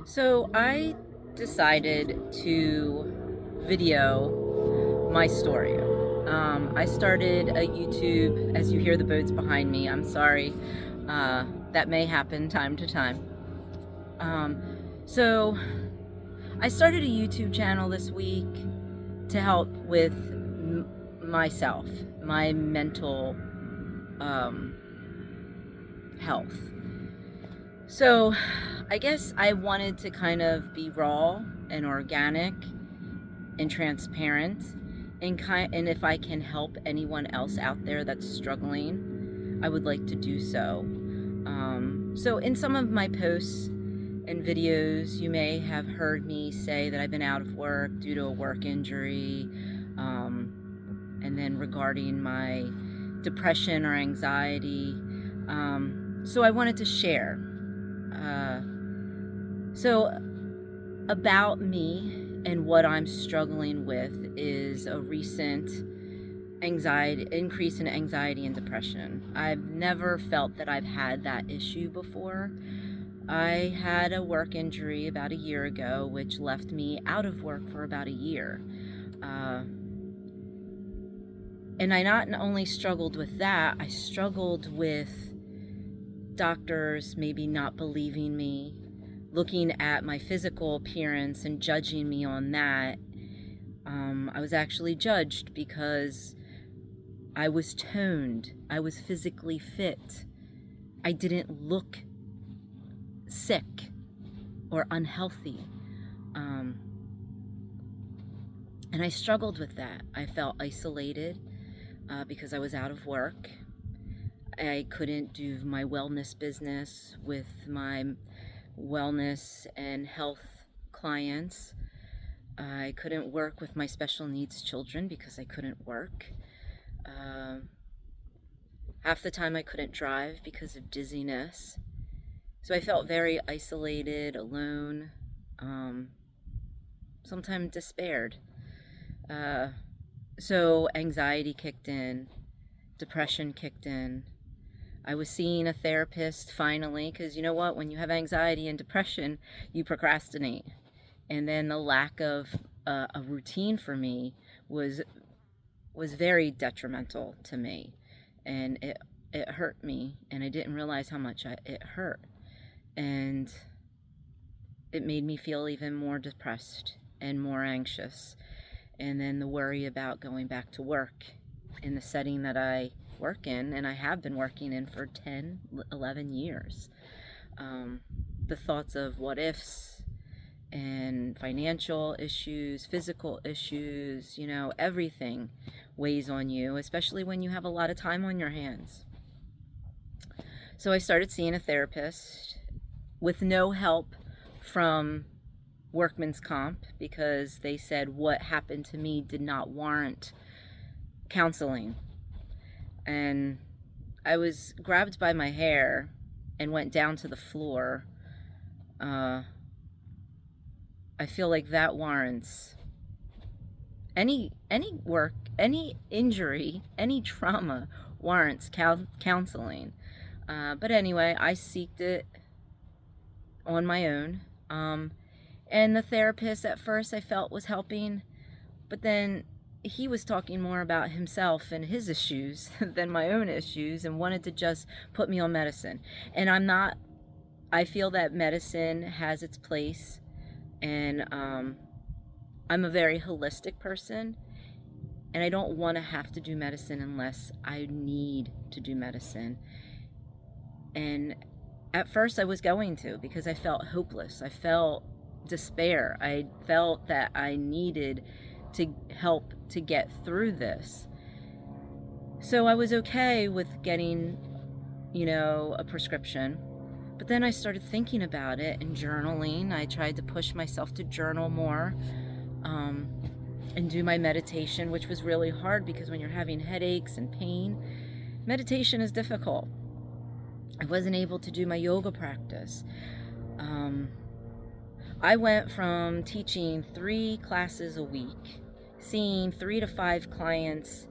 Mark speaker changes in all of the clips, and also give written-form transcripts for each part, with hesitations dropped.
Speaker 1: So I decided to video my story. I started a YouTube, as you hear the boats behind me. I'm sorry. That may happen time to time. So I started a YouTube channel this week to help with myself, my mental um, health. So I guess I wanted to kind of be raw and organic and transparent and if I can help anyone else out there that's struggling, I would like to do so. So in some of my posts and videos, you may have heard me say that I've been out of work due to a work injury, and then regarding my depression or anxiety. So I wanted to share. Uh, so about me and what I'm struggling with is a recent increase in anxiety and depression. I've never felt that I've had that issue before. I had a work injury about a year ago, which left me out of work for about a year. Uh, and I not only struggled with that, I struggled with doctors maybe not believing me, looking at my physical appearance and judging me on that. I was actually judged because I was toned, I was physically fit, I didn't look sick or unhealthy. Um, and I struggled with that. I felt isolated because I was out of work. I couldn't do my wellness business with my wellness and health clients. I couldn't work with my special needs children because I couldn't work. Um, Half the time I couldn't drive because of dizziness. So I felt very isolated, alone, um, sometimes despaired. Uh, so anxiety kicked in, depression kicked in. I was seeing a therapist finally because you know what? When you have anxiety and depression, you procrastinate. And then the lack of a routine for me was very detrimental to me, and it hurt me, and I didn't realize how much it hurt, and it made me feel even more depressed and more anxious. And then the worry about going back to work in the setting that I work in, and I have been working in for 10, 11 years. Um, the thoughts of what ifs and financial issues, physical issues, everything weighs on you, especially when you have a lot of time on your hands. So I started seeing a therapist with no help from workman's comp because they said what happened to me did not warrant counseling. And I was grabbed by my hair and went down to the floor. I feel like that warrants any work, any injury, any trauma warrants counseling. But anyway, I seeked it on my own. And the therapist at first I felt was helping, but then he was talking more about himself and his issues than my own issues and wanted to just put me on medicine. And I feel that medicine has its place, and I'm a very holistic person, and I don't want to have to do medicine unless I need to do medicine. And at first I was going to because I felt hopeless. I felt despair. I felt that I needed to help to get through this. So I was okay with getting, a prescription. But then I started thinking about it and journaling. I tried to push myself to journal more, and do my meditation, which was really hard because when you're having headaches and pain, meditation is difficult. I wasn't able to do my yoga practice. I went from teaching 3 classes a week, seeing 3 to 5 clients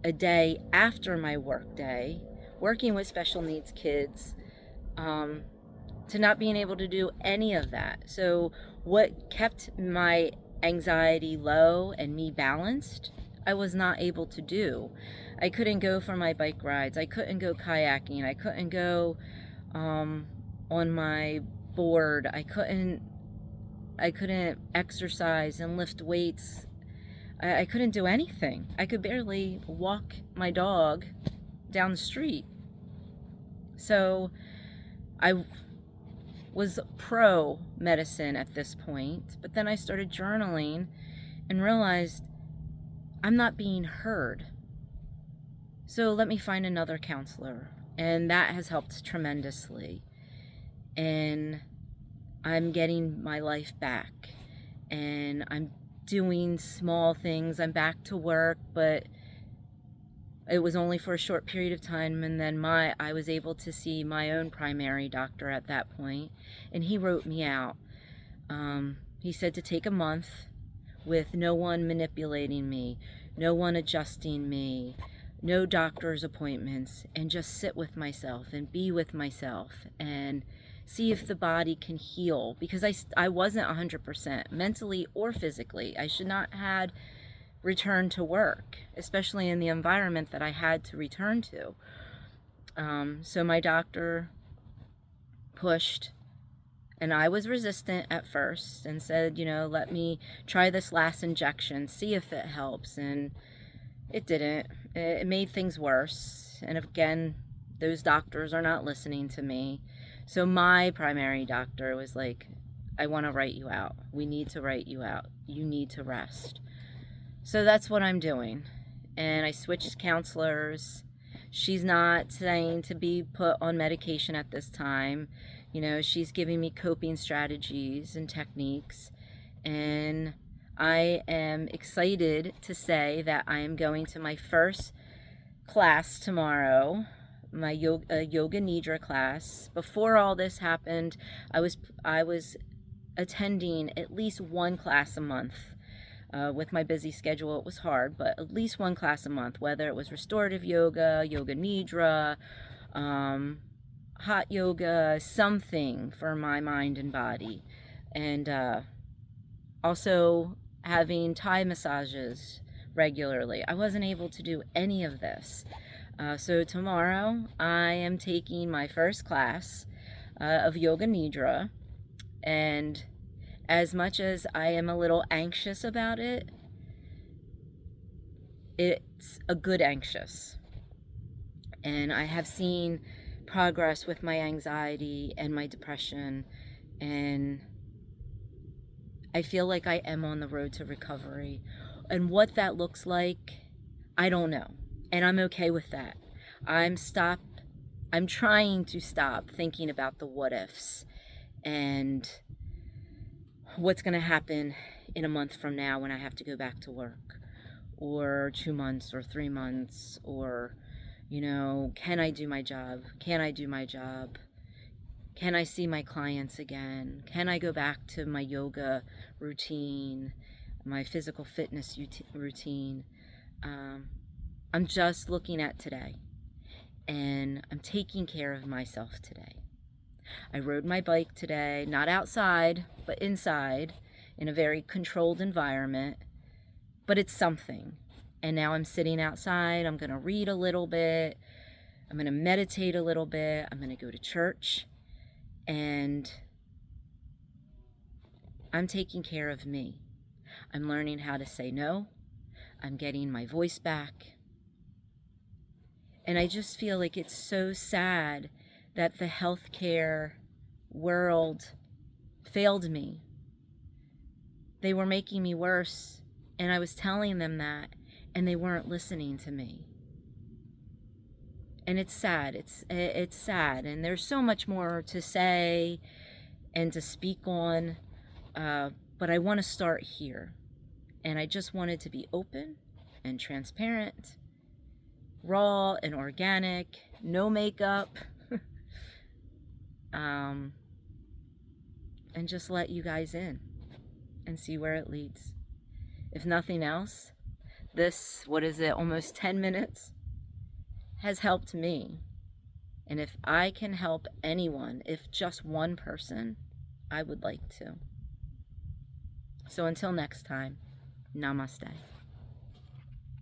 Speaker 1: a day after my work day, working with special needs kids, to not being able to do any of that. So what kept my anxiety low and me balanced, I was not able to do. I couldn't go for my bike rides. I couldn't go kayaking. I couldn't go on my board. I couldn't exercise and lift weights. I couldn't do anything. I could barely walk my dog down the street. So I was pro medicine at this point, but then I started journaling and realized I'm not being heard. So let me find another counselor. And that has helped tremendously. And I'm getting my life back. And I'm doing small things. I'm back to work, but it was only for a short period of time. And then I was able to see my own primary doctor at that point, and he wrote me out. He said to take a month with no one manipulating me, no one adjusting me, no doctor's appointments, and just sit with myself and be with myself and see if the body can heal, because I wasn't 100% mentally or physically. I should not had returned to work, especially in the environment that I had to return to. So my doctor pushed, and I was resistant at first and said, let me try this last injection, see if it helps. And it didn't. It made things worse. And again, those doctors are not listening to me. So my primary doctor was like, I want to write you out. We need to write you out. You need to rest. So that's what I'm doing. And I switched counselors. She's not saying to be put on medication at this time. She's giving me coping strategies and techniques. And I am excited to say that I am going to my first class tomorrow, my yoga nidra class. Before all this happened, I was attending at least one class a month. With my busy schedule, it was hard, but at least one class a month, whether it was restorative yoga, yoga nidra, hot yoga, something for my mind and body. And also having Thai massages regularly. I wasn't able to do any of this. So tomorrow I am taking my first class of yoga nidra, and as much as I am a little anxious about it, it's a good anxious. And I have seen progress with my anxiety and my depression, and I feel like I am on the road to recovery. And what that looks like, I don't know. And I'm okay with that. I'm trying to stop thinking about the what ifs and what's going to happen in a month from now when I have to go back to work, or 2 months or 3 months, or, can I do my job? Can I do my job? Can I see my clients again? Can I go back to my yoga routine, my physical fitness routine? I'm just looking at today, and I'm taking care of myself today. I rode my bike today, not outside, but inside, in a very controlled environment, but it's something. And now I'm sitting outside. I'm going to read a little bit. I'm going to meditate a little bit. I'm going to go to church. And I'm taking care of me. I'm learning how to say no. I'm getting my voice back. And I just feel like it's so sad that the healthcare world failed me. They were making me worse, and I was telling them that, and they weren't listening to me. And it's sad. It's sad, and there's so much more to say and to speak on, but I want to start here. And I just wanted to be open and transparent, raw and organic, no makeup, and just let you guys in and see where it leads. If nothing else, this, almost 10 minutes, has helped me. And if I can help anyone, if just one person, I would like to. So until next time, namaste.